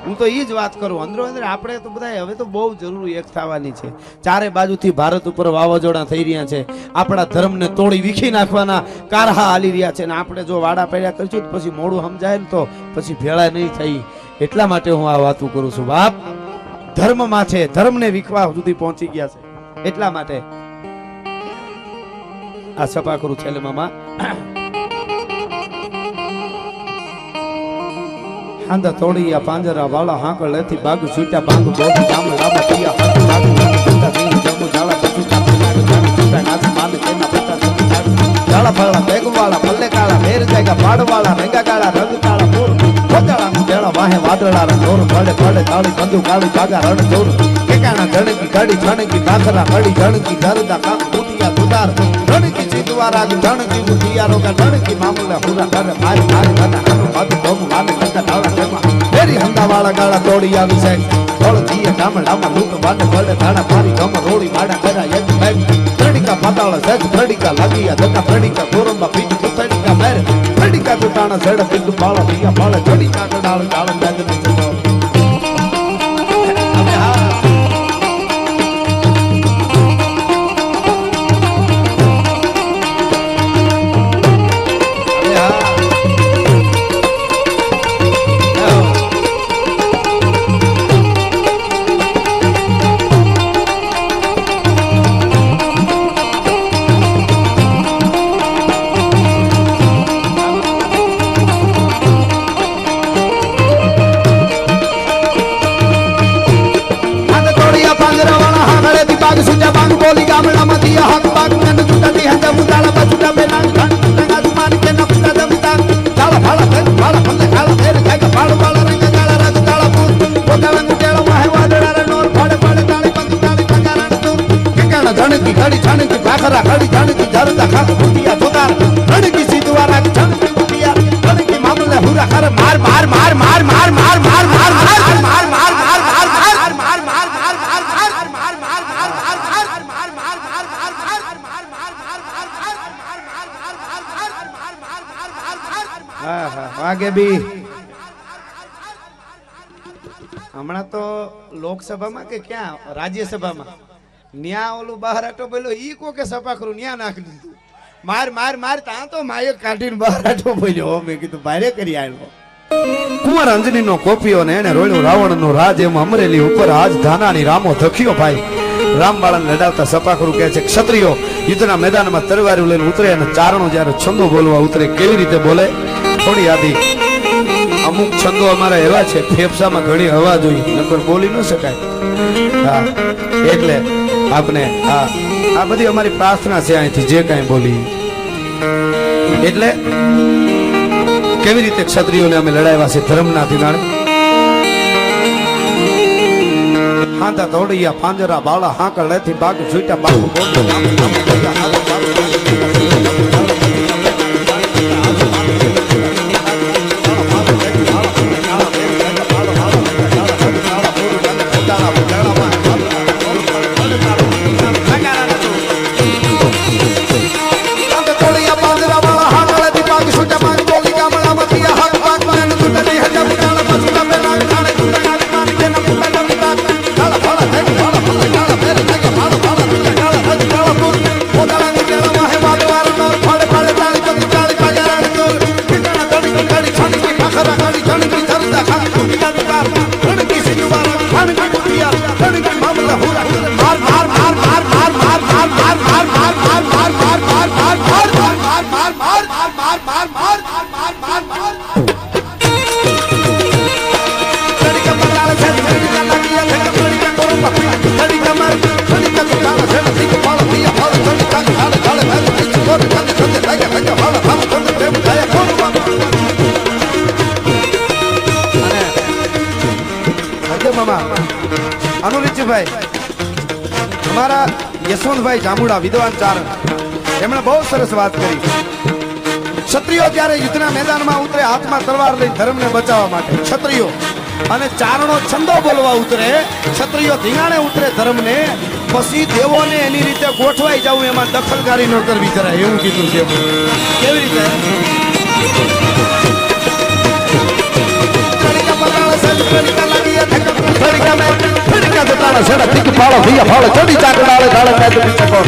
હું તો ઈ જ વાત કરું. અંદરો અંદર આપણે તો બધા હવે તો બહુ જરૂરી એક થવાની છે. ચારે બાજુથી ભારત ઉપર વાવાઝોડા થઈ રહ્યા છે. આપણા ધર્મને તોડી વીખી નાખવાના કારહા હાલી રહ્યા છે. ને આપણે જો વાડા પડ્યા કરશું તો પછી મોડું સમજાય ને તો પછી ભેળા નહીં થઈ. એટલા માટે હું આ વાતું કરું છું. બાપ ધર્મમાં છે, ધર્મને વીખવા સુધી પહોંચી ગયા છે. એટલા માટે આ સભા કરું છેલ્લે મામા. આંધા તોડિયા પાંજરા વાળા હાંકળ લેથી બાગુ છૂટ્યા બાંગ બોધી ગામ લાબા પિયા હાથ લાગુ જંગા સિંહ જમુ ઝાલા પછુ કાપી નાગ જાણી છૂટા નાથ માન તેના પિતા સતી ઝાલા ફળા બેગવાળા પલ્લે કાળા મેર જાયગા પાડવાળા રેંગા કાળા રંગ કાળા પૂર ખોજાળા કેળા વાહે વાદળા ઢોર ફળે ફળે તાળી બંદુ કાળી બાગા રણ ચોર કેકાણા જણકી ગાડી જણકી દાખલા કડી જણકી ધરદા કામ કુટિયા દુદાર જણકી ચિતવારા જણકી મુઠિયા રોગા જણકી મામલા હુરા કરે મારી મારી ગના આનો બાદ બોમ વાને કંકા ડાળા તેમાં મેરી હંદા વાળા ગાળા તોડી આવી છે થોડ દીએ ગામડામાં લૂક વાને પડે ધાડા મારી ગમ રોડી માડા કરા એક બેગ ત્રડિકા પાતાળ સજ ત્રડિકા લાગીયા ધકા ત્રડિકા ગોરંબા પીટ ત્રડિકા મેર ત્રડિકા ગુટાણા જડ પિંડ પાળા દિયા પાળા ત્રડિકા ડાળ ડાળ મેદ નીચે હવે હા વાગે બી હમણાં તો લોકસભામાં કે ક્યાં રાજ્યસભામાં ન્યા ઓલું બહાર આટો બોલ્યો ઈ કો કે સભા કરું ન્યા નાખી દીધું માર માર માર ત્યાં તો માયક કાઢીને બહાર આટો બોલ્યો. મેં કીધું ભારે કરી આવ્યો. કુંવર અંજની નો કોપીઓ ને એને રોળ્યો રાવણ નો રાજ એમ અમરેલી ઉપર આજ ધાનાની રામો ધખ્યો ભાઈ. રામબાળાને લડાવતા સપાખરું કહે છે ક્ષત્રિયો યુદ્ધના મેદાનમાં તરવારી લઈને ઉતરે અને ચારણો જ્યારે છંદો બોલવા ઉતરે કેવી રીતે બોલે. થોડી યાદી અમુક છંદો અમારા એવા છે ફેફસામાં ઘણી હવા જોઈએ નકર બોલી ન શકાય. હા એટલે આપણે આ બધી અમારી પ્રાર્થના છે અહીંથી જે કાંઈ બોલી. એટલે કેવી રીતે ક્ષત્રિયોને અમે લડાવ્યા છે ધર્મના ધિરાણે. હાંધા તોડિયા પાંજરા બાળા હાંકળ લેથી બાગ છૂટ્યા બાગુ અનુરીતભાઈ અમારા યશવંતભાઈ જામુડા વિદ્વાન ચારણ એમણે બહુ સરસ વાત કરી. ક્ષત્રિયો જ્યારે યુદ્ધના મેદાનમાં ઉતરે હાથમાં તલવાર લઈ ધર્મને બચાવવા માટે ક્ષત્રિયો અને ચારણો છંદો બોલવા ઉતરે ક્ષત્રિયો ધીંગાણે ઉતરે ધર્મને પછી દેવોને એની રીતે ગોઠવાઈ જવું એમાં દખલકારી ન કરવી જરાય એવું કીધું છે. કેવી રીતે કણિકા પતાળ સજ કણિકા વાળા છેડા ઠીક પાળો ભૈયા ફાળો ચડી ચાકડાળે ડાળે મેં તો પીછે કોણ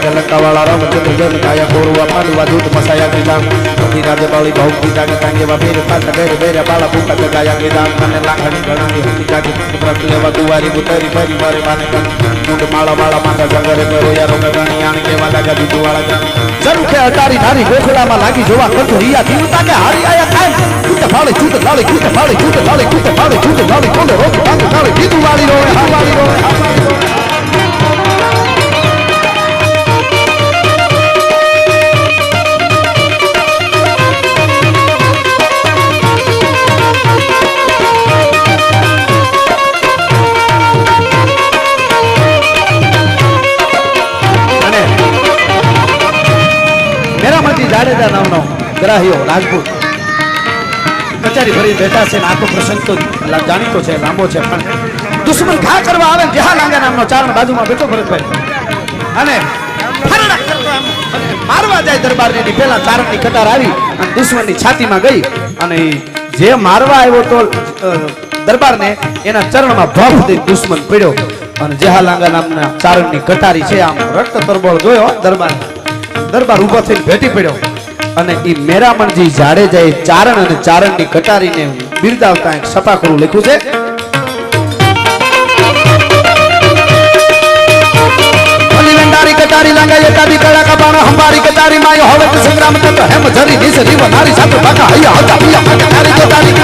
ગલકા વાળા રામ ચંદ્ર જન કાયા કોરવા પાડવા દૂત મસાયા કે દામ પતિ રાજે બાળી બહુ પીતા કે તાંગે વા બેર પાતા બેર બેર બાળા ભૂકા કે ગાયા કે દામ મને લાખણી ગણાવી હતી જાકે પુત્ર લેવા દુવારી ઉતરી ફરી મારે માને મુંડ માળા માળા માથા જંગરે મેરો યારો ગણી આણ કે વાલા કા દૂધ વાળા ગણ જરૂર કે અટારી ધારી ગોખડામાં લાગી જોવા કંઠ રિયા દીવતા કે હારી આયા ખાય કૂટે ફાળે છૂટે ફાળે કૂટે ફાળે છૂટે ફાળે કૂટે ફાળે છૂટે ફાળે કોલે રોક ટાંગ ફાળે દીધું વાળી રોવે હા વાળી રોવે હા વાળી રોવે જાડેજા નામનો ગ્રાહ્યો રાજપૂત કચેરી ભરી બેઠા છે આખો પ્રસંગ તો જાણીતો છે લાંબો છે પણ દુશ્મન ઘા કરવા આવે જેહા લાંગા નામનો ચારણ બાજુમાં બેઠો ભરતભાઈ અને મારવા જાય દરબારની પેલા ચારણની કટાર આવી અને દુશ્મનની છાતીમાં ગઈ અને જે મારવા આવ્યો તો દરબારને એના ચરણમાં ભફ દઈ દુશ્મન પડ્યો અને જેહા લાંગા નામના ચારણની કટારી છે આમ રક્ત તરબોળ જોયો દરબાર ઉભો થઈને ભેટી પડ્યો અને ઈ મેરામણજી જાડેજાએ ચારણ અને ચારણની કટારીને બિરદાવતા એક સપાખરું લખ્યું છે ભલીવંડારી કટારી લાંગા એકાદી કળા કબાણો હંબારી કટારી માયો હવે તો સંગ્રામ થતો હેમ જરી નીસ રીવ નારી સાથે ભાગા હૈયા હતા પિયા કટારી કટારી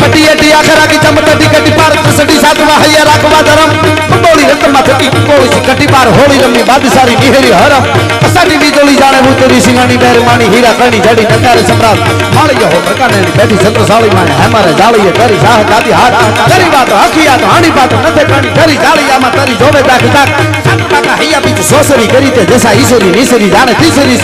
કટી એટી આખરા કી ચમટટી કટી પાર સડી સાતવા હૈયા રાખવા ધરમ કંબોળી રતમાં થતી કંબોળી કટી પાર હોળી રમી બાદશારી નિહેરી હરમ અસાની વીજળી જાણે ઉતરી સિંહાણી બેરમાણી હીરા કણી જડી નગારે સમ્રાટ માળીયો હો પ્રકાને બેઠી છત્રસાળી માને હેમારે જાળીએ કરી સાહ દાદી હાથ કરી વાત હકિયા તો હાણી પાત નથે કણી કરી જાળીયામાં તરી જોવે દાખ દાખ સાત કાકા હૈયા બીજ સોસરી કરી તે જસા ઈશ્વરી નીસરી જાણે તીસરી